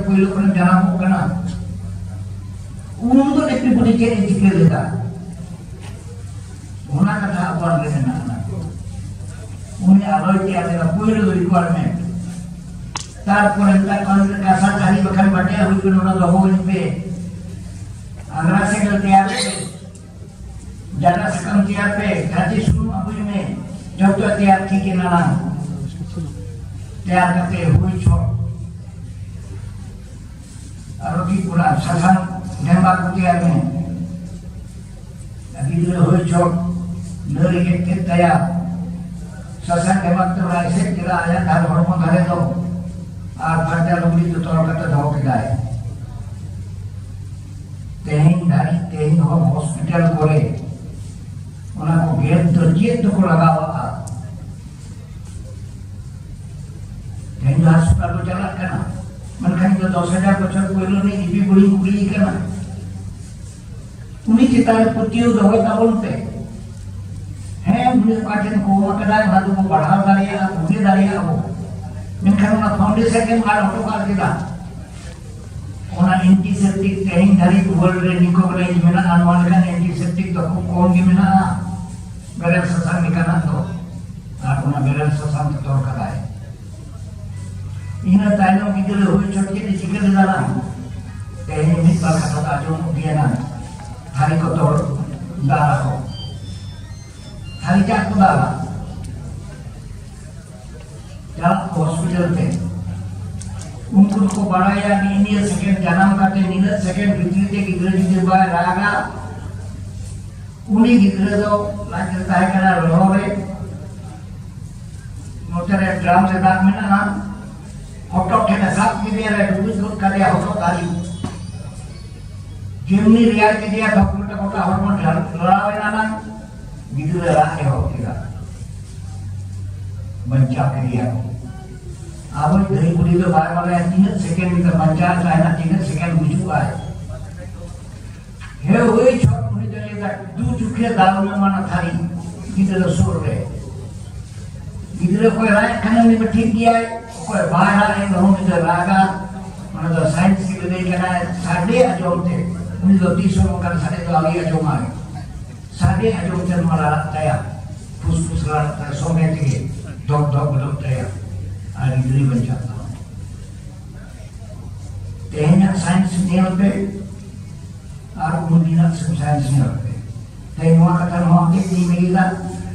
puyuh kena jangan kena. Untuk itu pun dicari cikir kita. Mana kata apa lagi nak? Mungkin aloi tiada puyuh requirement. Tarpon entah kalau kasar cari makan baca hujan orang dohong ini. Agar segala tiada. Jangan sekam tiada. Gaji semua apa ini? Jauh tiada kikin alam. Tiada kata hui cok. Arogi pula sasan nembak tiada. Lagi dulu hui cok. Neri kita ya. Sasan nembak tu raisek kira ayat dah hormon dah itu. Ar pada lagi tu tolong kata dah okey dah. Tehin हम hospital करे उन्हें को gate दर्जे तो को लगा हुआ tehin hospital को चला करना मन खाने तो 10,000 बच्चों को ये लोग नहीं इबी बुरी करना उन्हीं चिताएं पुतियों दवाई का बोलते हैं उन्हें पाचन को मकदार भालू को बढ़ा डालिया उन्हें डालिया वो मन खाने ना फाउंडेशन के मार auto car Qila ona antiseptik tehin dari world recognized mena anwalkan antiseptik to kong gimana beral sasang nikana to ona beral sasang to karai ina taino gidle hoy chotke ni sikal dala tehin ni par kata ajo diana hari ko to dala ko hari jak ko dala ya hospital te उनको को बढ़ाया नी second जन्म करते नी second विद्युत गिद्र जुदे बा रागा उनी गिद्र दो लागे ताय करा रोवे मोटरे ड्रम से दाग में ना ऑटो के साथ गिदिया रे डुबुस गुट करे ऑटो गाड़ी जेमनी रियाल के दिया डॉक्टर को हार्मोन लड़ावे ना गिद्र राखे हो किरा बच्चा करिया आवल दही बुरी तो बार वाला 3 सेकंड में बंचार चाहना 3 सेकंड बुझुआ है वही छोट मुझे चलेगा दू चुके दाल में माना थारी किधर सोर रे किधर कोई राय खाने में ठीक किया है कोई बाहर आए लोगों में जो रागा माना तो साइंस की ले करना है साढ़े अजोम थे मुझे तो 30 लोग कर साढ़े तो आगे अजोम आए साढ़े अजोम थे मारा तया फुस रहा सोने के धोक लोग तया hari ini bencana. Tehnya sains ni apa? Aku mungkin sains ni apa? Tehnya kata orang ni mereka,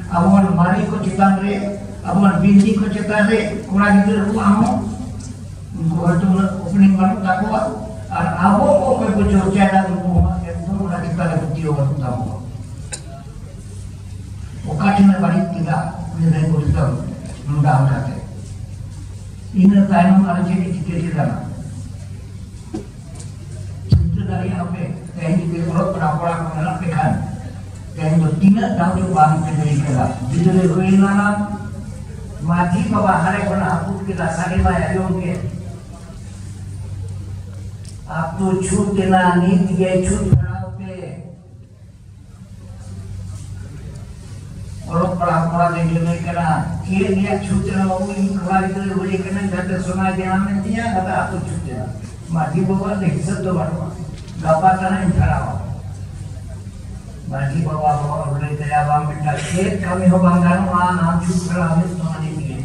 awan mari ko citan re, awan bindi ko citan re, kurang itu rumah mo. Gua tu opening baru tak kuat. Abo ko kau bocor jalan rumah, itu orang kita dah bukti orang tu tahu. Okatnya balik tidak, ni boleh tahu, mudah kata. Ini tahu ada jadi kita dalam. Itu dari apa? Tehni berolak peraporak mengelak pekan. Tehni bertindak tahu juga bang kedai kita. Jadi lekoin mana? Mati bawa hari pun aku kita sari maya jomke. Aku छूट देना नहीं दिए छूट बनाओ पे और पढ़ा देने में करा ये दिया छूट देना वो इन कवारी तो बोले करना जाते सुना दिया हमने दिया कता आपको छूट देना माटी बाबा हिस्सा तो बढ़वा गापा करना इन खराब माटी बाबा बोले तेरा बाम बेटा खेत कमी हो बंगाल वहाँ नाम छूट करा हमें तुम्हारे लिए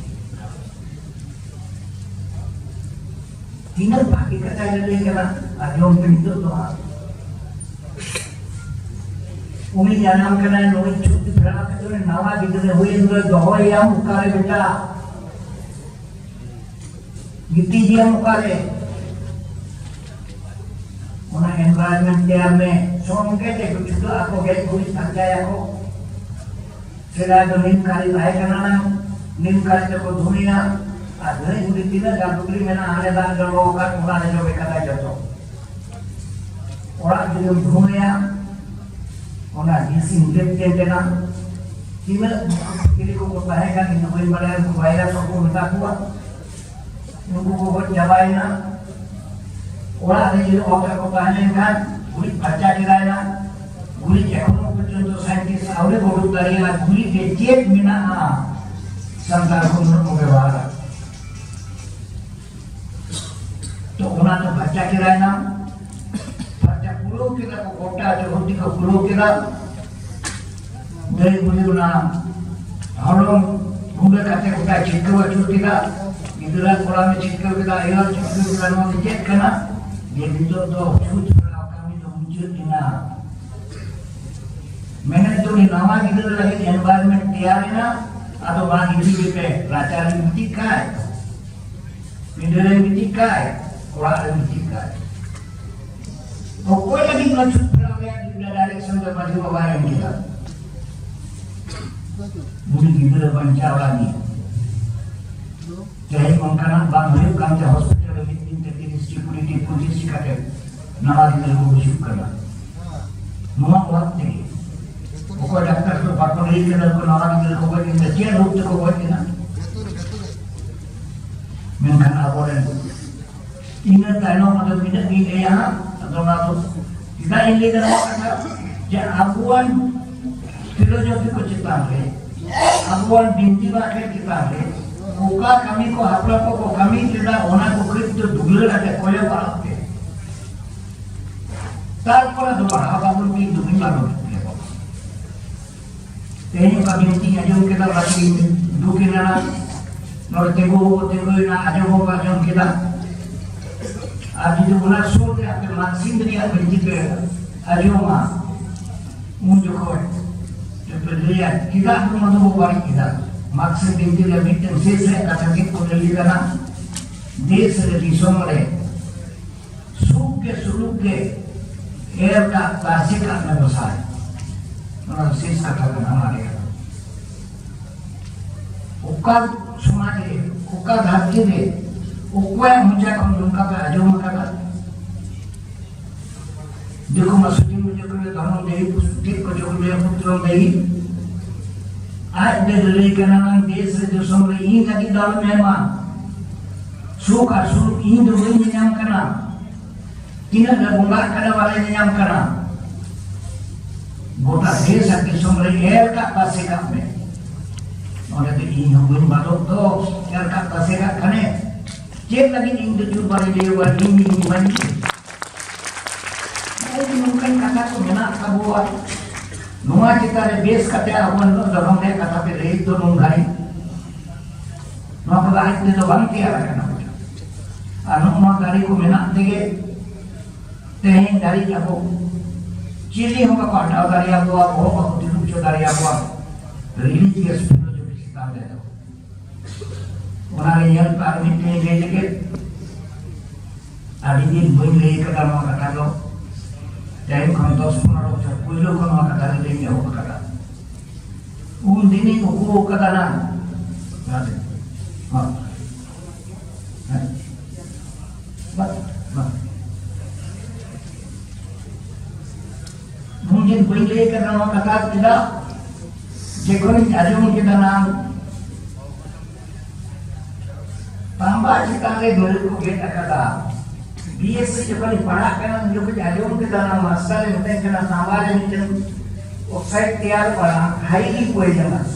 तीनों बाकी कथा ले करा अजोम पिंटो तो उम्मी जानम करना है लोग छुट्टी फरा के तो नवा दिखते हुए इंद्र दोहया मुकारे बेटा गिट्टी दिया मुकारे उन्हें एनवायरमेंट दिया में सोम के थे कुछ तो आपको गैस पूरी थक जाए को फिर आज नीम कारी लाए करना नीम कारी को धुनिया आधे पूरी तीन जादूगरी में ना आने दान जो लोगों का उन्होंने जो बेकता जातो और आज जो धुनिया उन्हें जिस इंजेक्शन देना तीन किसी को बताएगा कि कोई बड़ा वायरस को मिटा हुआ उनको को बहुत जवाई ना और आज जो ऑक्टर को बताएगा पूरी बच्चा गिराएगा पूरी चेकों को जो साइंटिस्ट आवरे बोलू करेगा पूरी के चेक मिना संसार को व्यवहार तो तो उना तो बच्चा किराए ना बच्चा पुरो किरा को कोटा जो होती को पुरो किरा dari bulan Holong Google kata kita cikgu acu kita itulah kolam cikgu kita ayah cikgu kita mau dicek kena dia itu tuh cut kalau kami tuh muncul ina mana itu ni nama kita lagi environment tiarina atau bagi hidup kita racara mitikai minum mitikai kolam mitikai pokoknya lagi cut kalau yang sudah dari sampai baju bawah yang kita Budi kita bancau lagi. Jadi makanan bang hidup kami hospital lebih integritas security polis kata nama kita lebih kerana. Nama waktu. Pokok doktor tu pakar lagi kita nama kita lebih kita cian rup tu lebih kita. Mungkin aporan. Ini tanah atau tidak ini ya atau apa? Kita ini kita kata jadi abuan filosofi को चितांगे अबुआन बिंती बाके चितांगे उका कमी को हपला को कमी चिता होना को कृत तो दुगले लगे कोये बाते तार पर दोबारा बाबुल की दुगली मानो तेरी का बिंती अजम के दा बाकी दुगली ना नोर तेगो ना अजम हो अजम के दा आज जो गुना सोच के आपके मानसिक दुनिया बिंती पे अजम मा मुझे कोई Lihat, kita belum menunggu balik kita. Maksud intinya bikin sisa kata kita dari karena desa dari somre, suke, air ka plastik ka membesar. Orang sisa kata nama dia. Ukar sumade, ukar hati deh, ukar yang muncul kalau kata aja kata. देखो मस्जिद में जो कभी धर्म दे पुस्तक को जो कभी पुत्र दे आज दे के नाम देश जो समरे इन लगी दाल में मां सुका सुर इन दो इन नियम करना तीन लगूंगा करने वाले नियम करना गोटा देश के समरे एर का पासे का में और यदि इन हुन बालों तो एर का पासे का खने चेक लगी इन दो चुप वाले ले वाले इन बनी mungkin kata tu mana kabuat nunga kita le base kata awan tu dorong dia kata pilih itu nunggai nunga pada itu tu bang tiara kan anu nunga dari ku mana dege teh dari aku cili hong kau ada dari aku aku tidur cuma dari aku religious itu juga kita ada tu orang yang parmit ni dia juga ada di boleh kata mau kata tu Jadi kalau 10-15 bocor, pulau kalau kata dia ni aku kata, dini aku kata na, nanti, mungkin boleh kerana orang kata tidak, jekoni ajam kita nam, tambah kita le dulu kita kata. BSc जब पढ़ा करना जो कुछ आयोजन के दाना master है होते हैं करना सामाज निचन ऑक्साइड तैयार पड़ा हाईली पॉइजनस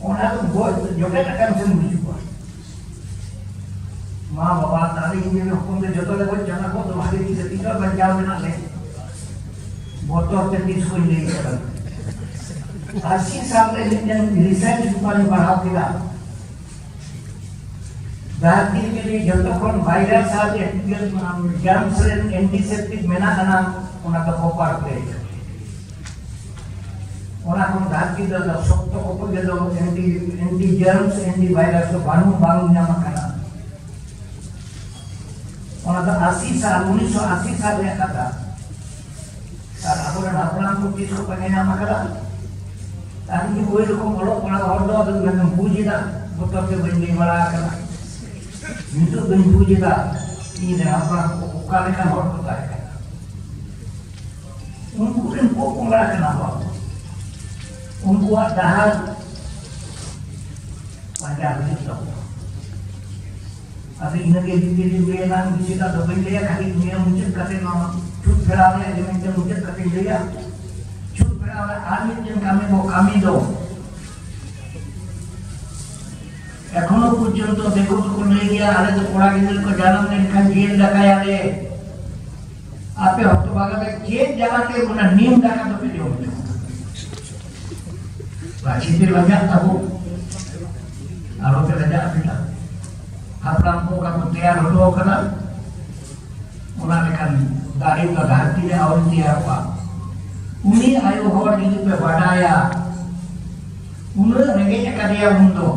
ओना तो बहुत जो के टकन से मुझे को मां बाबा ताली इंजन में हुकुम दे जतो ले कोई जना को तुम्हारी की गति का बन जाओ ना ले बहुत तो अपने 30 को ले कर 80 साल ले इंजन रिसर्च पर पढ़ा किया धरती के लिए जब तक कौन वायरस आज जर्म्स एंटीसेप्टिक मेना करना उन्हें तो कोपर पे उन्हें कौन धरती तो सब तो कोपर के लोग एंटी जर्म्स एंटी वायरस तो बानू न्यामा करना उन्हें तो 80 साल 1980 साल में करा और अपना को किसको पहने न्यामा करा ताकि कोई लोग बोलो पड़ा और दो मैंने पूछी था वो तो के बंदी बड़ा करना itu bentuk juga ini apa ukalikan orang kota kan mungkin pokok nggak kenapa membuat dahal panjang itu tapi ini dia bilang kita doain dia kali ini mungkin kata nama cut berawal aja mungkin kata dia cut berawal amin yang kami mau kami do एखोनो पर्यन्त देखो तो लई गया आले तो कोड़ा गिदर को जानम लेनखान jail डाकाया ले आपे हतो बागा जेल जाते उना नीम डाका तो पे जो बाची पे लगा तबो आलो पे लगा बेटा हापराम को का तैयार हो कना उना लेखान दारी का घाटी ले और तैयार हुआ उनी आयो होर जुदी पे बडाया उन रेगे कदिया उंदो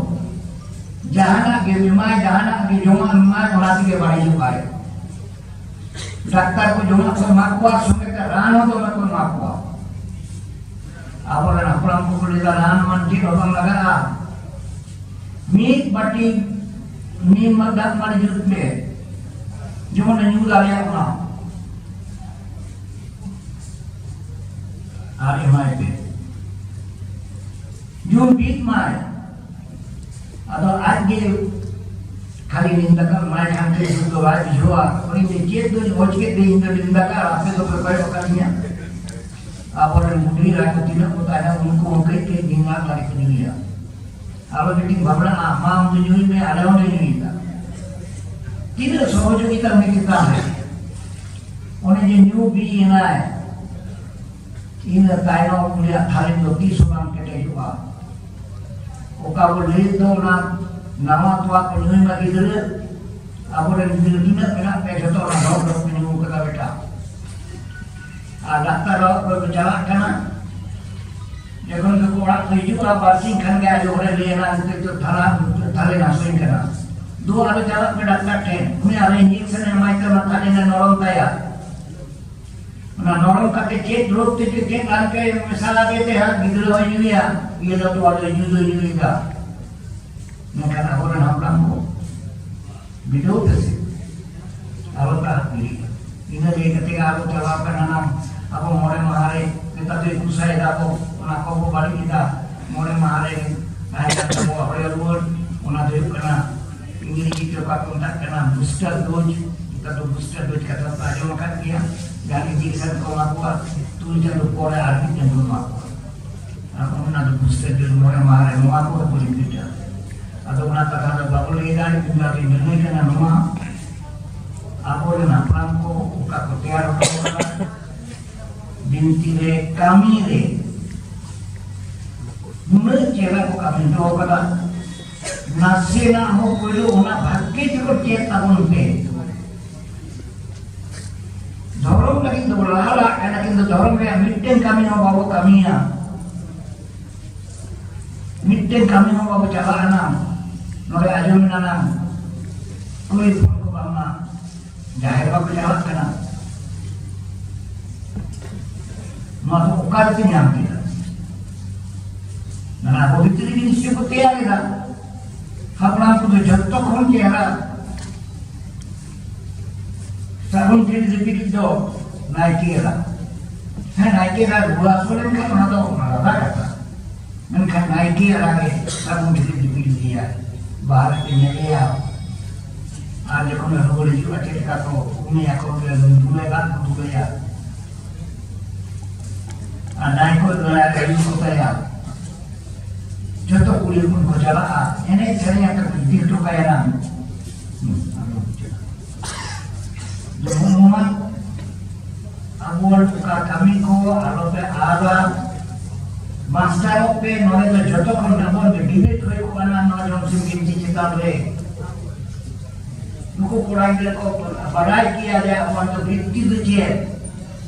जहाना के बीमा जहाना के जोमा बीमा उनाती के बाड़ी जुगाए डॉक्टर को जोमा को माकुआ सुने का रान हो तो मैं को माकुआ आवला अपराम को लेला रान मन ठीक होतम लगा मीट बाटी नी मदद मारी जुत में जोन न्यू लाया ना आरे माय पे जो बीत माय अदो आज के खाली निंदा का माय हमके सुतो आज जोआ और ये चेत दो होच के दे निंदा का आपे तो कोई करनिया आप और मुड़ी रात दिन को ताना उनको उनके के दिमाग लागे दुनिया आप मीटिंग भावना मां हम जो में आलो नहीं था तीन सहयोगिता में कितना है उन्हें जो न्यू बी ना है इन ताइनो पुलिया थाले दो 30 नाम के हुआ ओका वो ले दो ना नामा तो आप न्यू में किधर अब और दिल दिन में पे जतो ना डॉक्टर को न्यू का बेटा आ डॉक्टर को बेचारा करना जब उनको कोड़ा तो यू आप बासिंग कर गया जो रे लेना तो थाले ना सोई करा दो आले चला पे डॉक्टर थे उन्हें आले इंजेक्शन है माइटर में थाले ने नरम ताया ना नरम करके चेक रोक ते चेक आन के मसाला देते हैं गिदर हो यूरिया ये तो वाले यूरिया मैं कहना हो रहा हम काम को वीडियो कैसे आवता है इन्हें ले कहते हैं आप जवाब करना नाम अब मोरे महारे नेता तो कुसाई दा को ना को बाड़ी दा मोरे महारे आया तो अपने रोड उना दे करना इंग्लिश के का कांटेक्ट करना बूस्टर डोज का तो बूस्टर डोज का तो आजो कर दिया जाने इंजेक्शन को मारवा तू जब कोड़े आदमी जब मारवा अब उना तो बूस्टर डोज मोरे महारे मारवा को लिखा अब उना तक का बाबू ले जाने बिना के निर्णय करना नुमा आप और ना प्लान को का तैयार होगा बिनती रे कामी रे मुने चेला को कामी तो होगा नासे ना हो कोई उना भाग्य को चेक ताबन पे धर्म लगी तो लाला एना किंतु धर्म में मिट्टेन कामी हो बाबू कामिया मिट्टेन कामी हो बाबू चला ना नोरे आजम ना ना कोई को बामा जाहिर बाबू चला करना मानो उकार के नाम किया ना पवित्र जिनिस को तैयार है अपना को तो जब तक हम के हरा साबुन के जिबिर दो नाइकी है नाइकी का बुआ सोलन का ना तो ना था मन का नाइकी आगे साबुन के जिबिर दिया बाहर के नहीं आ आज को ना रोल जी अटे का तो उन्हें आको के दूले का दूले या नाइको ना कहीं होता है जो तो कुली को चला एने चले का दिल तो का ना जो मोहम्मद अबुल का कमी को आलो पे आगा मास्टरों पे नॉलेज में जो तो को नंबर में डिबेट हुए को ना नॉलेज सिंह की चिंता रे उनको पढ़ाई को पढ़ाई किया जाए और तो व्यक्ति तो चाहिए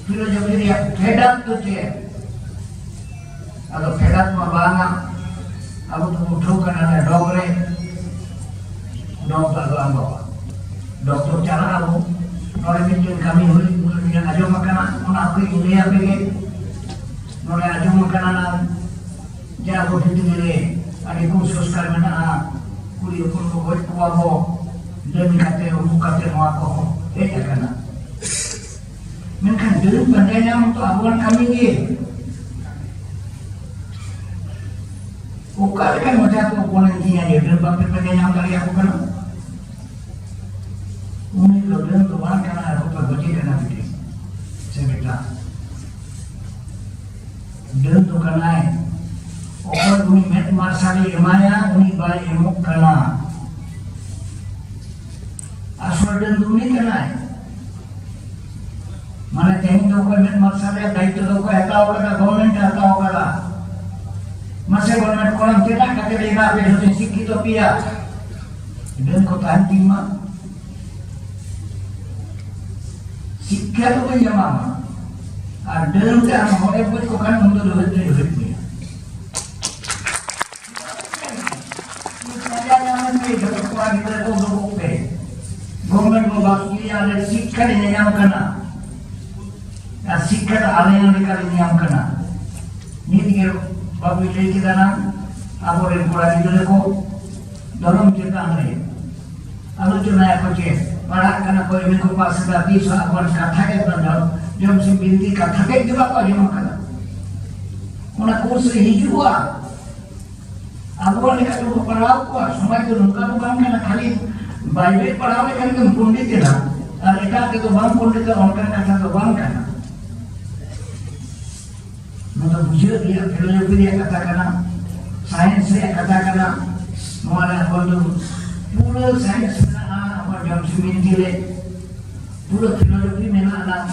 फिर जो भी फेडअप तो चाहिए अगर फेडअप में बांगा अब तो उठो करना है डॉक्टर डॉक्टर चला अब नोरे मिट्टी कमी हुई मुझे आजो मकाना उन आपके इंडिया पे गए नोरे आजो मकाना ना जा वो फिर मेरे आगे कुछ सोचकर में ना पूरी ऊपर को बहुत कुआ हो लेकिन कहते हो वो कहते हो आपको एक करना मैंने कहा दिल बंदे ना हम तो अबुआन कमी गए वो kan macam tu kualitasnya dia dan bangkit pengen yang kali aku kan uni lodan tu orang kan aku berbagi dengan dia saya bilang dan tu kan naik orang uni met marsali emaya uni balik emuk kana burden दुनी करना है माने तेहिं दो कोई में मकसद दायित्व दो को हटाओ कदा गवर्नमेंट हटाओ कदा मसे government kolam tidak kata lima beso sikit topia dan kota antima sikit tu pun yang mama ada tu yang boleh buat kau kan untuk duit ni saya yang ni kalau kau ada kau dulu pe government mau bagi ada sikit ini yang kena sikit ada yang dikali yang kena ni dia babu ini kita nak apa yang kurang itu leko dalam cerita ni alu cuma aku cek malah karena kau ini kau pas sudah bisa aku kata ke benar jam sebinti kata ke juga kau jam kata mana kursus hijau aku ni kat rumah perau kau semua itu nunggu bukan karena kali Bible perau ni kan itu pundit je lah mereka itu bang pundit itu orang kata itu bang kan मतलब मुझे dia philosophy dia katakan sains dia katakan mana kalau pura sains mana apa jam seminti le pura filosofi mana alam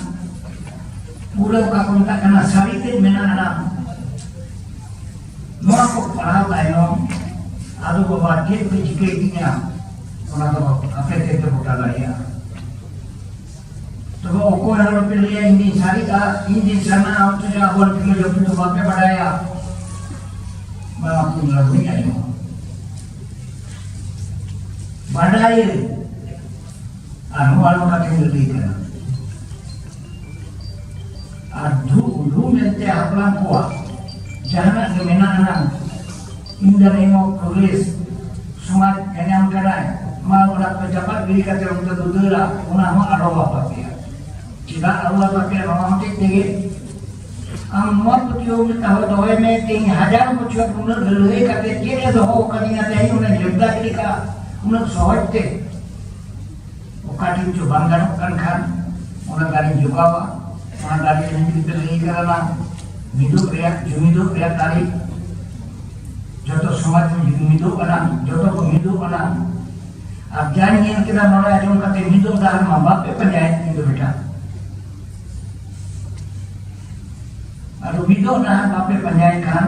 pura kakon tak kena sarite mana alam mau aku parah tayo adu bawa dia pergi ke orang tu apa itu bukan lagi तो वो कौन है लोग पिल्ले हिंदी सारी का Hindi sana auto ya बोल पिल्ले जो तो बापे बढ़ाया मैं आपको लगू नहीं आया बढ़ाए अनुवालों का केंद्र लेकर अधू धू मिलते अपना कुआ जहाँ के मेना ना इंदर एमो पुलिस समाज एनाम कराए माल उड़ा pejabat beli kata untuk duduk una mau arwah pakai jika arwah pakai orang mati tinggi amor putiu tahu doa me tinggi hajar putiu punar gelui kata dia doa kadinya teh una juga kita una sohte ukatin coba kan una gari juga una gari ini dibeli karena hidup riak tadi jodoh समाज में हिंदू बना jodoh Hindu बना अब जानिए kita mulai ada kata hidup dalam mabak penjahit itu betul. Aduh hidup dalam mabak penjahit kan,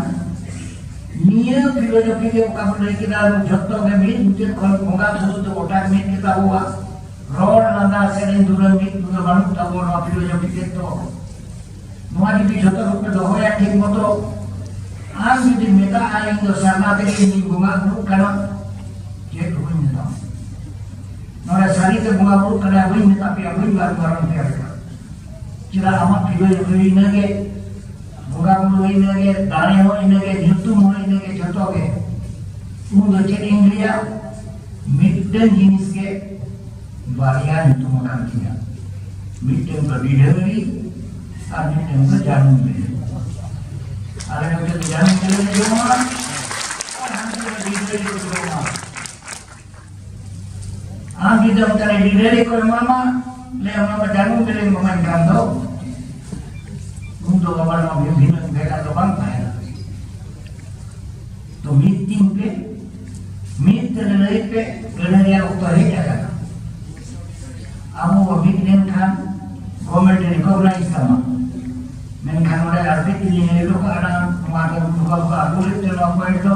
niat filosofi yang kamu dari kita jodoh kami mungkin kalau enggak sesuatu otak kita buat, roh nanda sering turun itu baru tahu orang filosofi itu. Muat itu jodoh kita doa yang ঠিক মতো আজ যদি মেটা আইন সারনা থেকে bunga dulu karena dia tuh minta. Nora sari ke bunga dulu karena abang minta tapi abang baru mereka. Cira amat video ini lagi bunga dulu ini lagi dana ini lagi hidup mulai ini lagi contoh ke. Mungkin jadi India mitten jenis ke varian itu makan dia. Mitten ke delivery, ada mitten ke jarum beli. Ada yang kita jalan jalan di rumah, ada yang kita di rumah. Kita mencari diri ke mama, lewat nama jalan beli pemain kandau, untuk apa nama bina mereka tu bangkai. Tu meeting pe, kerana waktu hari ada. Amu meeting kan, government recognize sama. Menkan oleh arbit ini itu karena kemarin buka kulit dan apa itu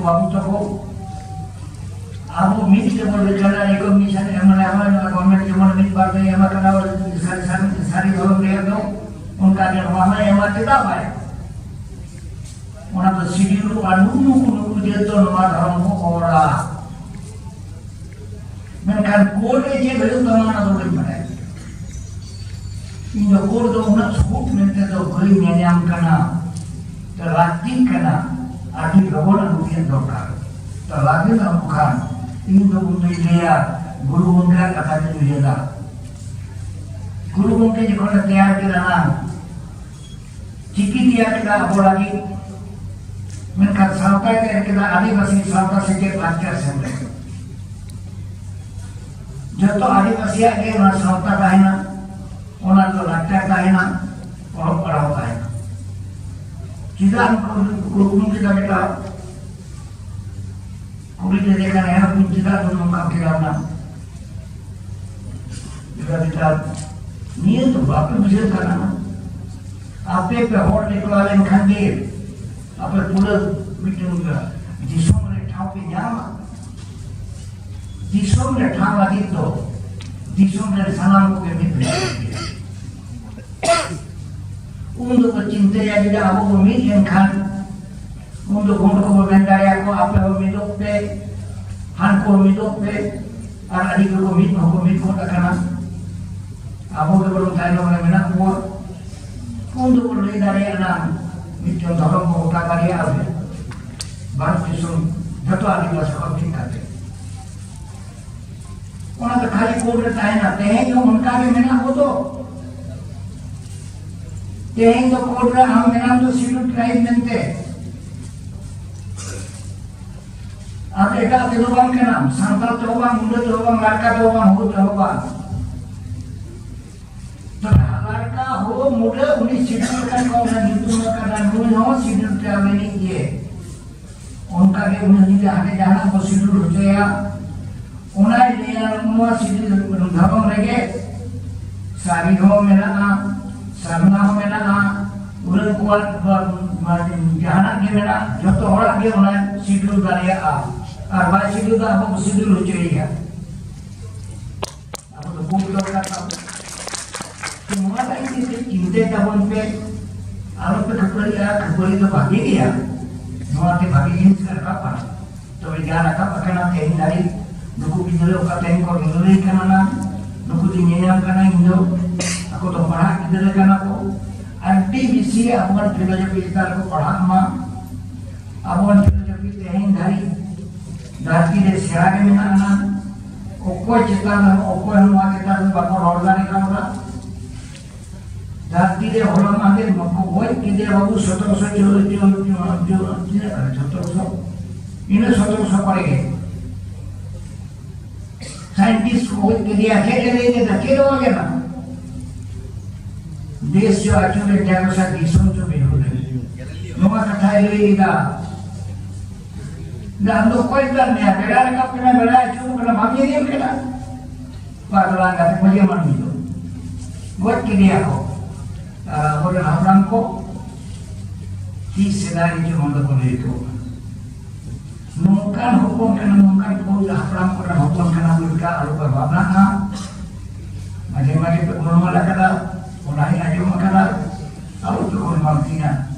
baru cakap aku mesti boleh jalan ikut misalnya yang mana government cuma minta partai yang mana kalau sari orang dia tu mereka yang mana yang mana tidak baik orang bersih dulu anu dia tu nama orang orang menkan kulit je belum mana tu boleh Indo kordo una sebut mente do beri nyam kana terlatih kana adi gabon anukian dokar terlatih na bukan Indo untuk dia guru mungkin kata dia dah guru mungkin jika tiar kita nang ciki tiar kita apa lagi mereka sampai kita adivasi sampai sedikit lancar sampai jatuh adivasi aja mas sampai kahina orang tu lancar kahina, orang perau kahina. Kita guru kita kulit dia kan yang pun kita tu mengkau kira nak. kita niat tu apa bisa kerana apa pehor deklarasi khandil apa pula bikin disum le thau pe nyama disum le thau lagi tu disum le sanam ko ke mit untuk cinta yang tidak aku memikirkan untuk komentar aku apa hidup pe han ko hidup pe anak adik ko mit ko takana aku ke belum tahu mana mana ko untuk berlari dari anak itu dalam mau kagak dia ada baru disum jatuh adik kelas kau tingkat orang terkali kode tanya teh yang mereka ke mana ko to teh yang kode ham mana to silu tribe mente ada eta teluang kenam santal teluang muda teluang larka teluang hud teluang larka ho muda uni sidul kan kau na itu makanan uni ho sidul trawani ye उनका के uni jahat jahat ko sidul hoya unai liya umwa sidul dhabam rege sari ho mena sarna ho mena ulen kuat jahanat ke mena joto horak ge unai sidul daria R by sidul da apa sidul hoya apa to buklo kata semua ini cinta tahun pe alam pe kembali ke bagi dia semua te bagi ini sekarang apa to bicara apa karena teh dari nuku bidule kata yang kau bidule karena nuku dinyanya karena indo aku to parah bidule karena aku anti bisi awan filosofi kita aku parah ma awan filosofi teh dari dari de siaga mana okko cetan okko hama kita bakal organ kamu dan tidak orang akhir membuat tidak bagus satu-satu tidak ada satu-satu ini satu-satu paling saintis buat dia akhirnya ini dah kira lagi na देश जो actually क्या ऐसा देशों जो भी हो रहे नोमा कथा ये dah dah तो कोई कर नहीं बेड़ा का पिना बेड़ा क्यों करना भागी नहीं बेड़ा बादल का मुझे मन नहीं तो buat dia को बोले हमारा को किस सेदारी जो हम लोग itu nungkan hukum kena nungkan ko hapram ko hukum kena mereka alu berbabna macam-macam pengumuman kada ulai aja makala alu tu ko mamtina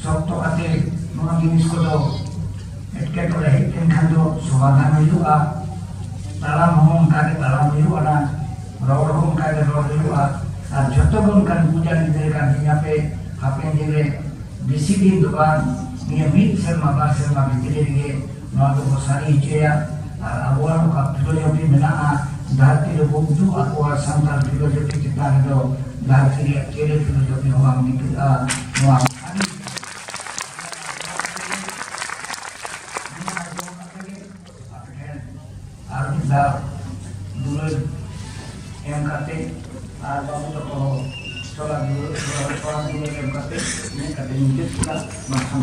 sok to ate mga ginis ko do etke to lahi ten khando subhana milu dalam hum kade dalam milu ana rawar hum kade rawar milu আর যতক্ষণ কান পূজা নিজের কান হিসাবে আপনি যে বেশি দিন দোকান নিয়ে মিট শর্মা বা শর্মা ভিতরে গিয়ে নয় বসারি চেয়া আর আবহাওয়া কা ফিলোসফি মেনা ধরতি রে বন্ধু আবহাওয়া সান্তাল ফিলোসফি চিন্তা হলো ধরতি রে চেরে ফিলোসফি হওয়া আমি নোয়া আর দা দূরে এম কাতে আর বাবু তো চলা দূরে yang kata ini kita makan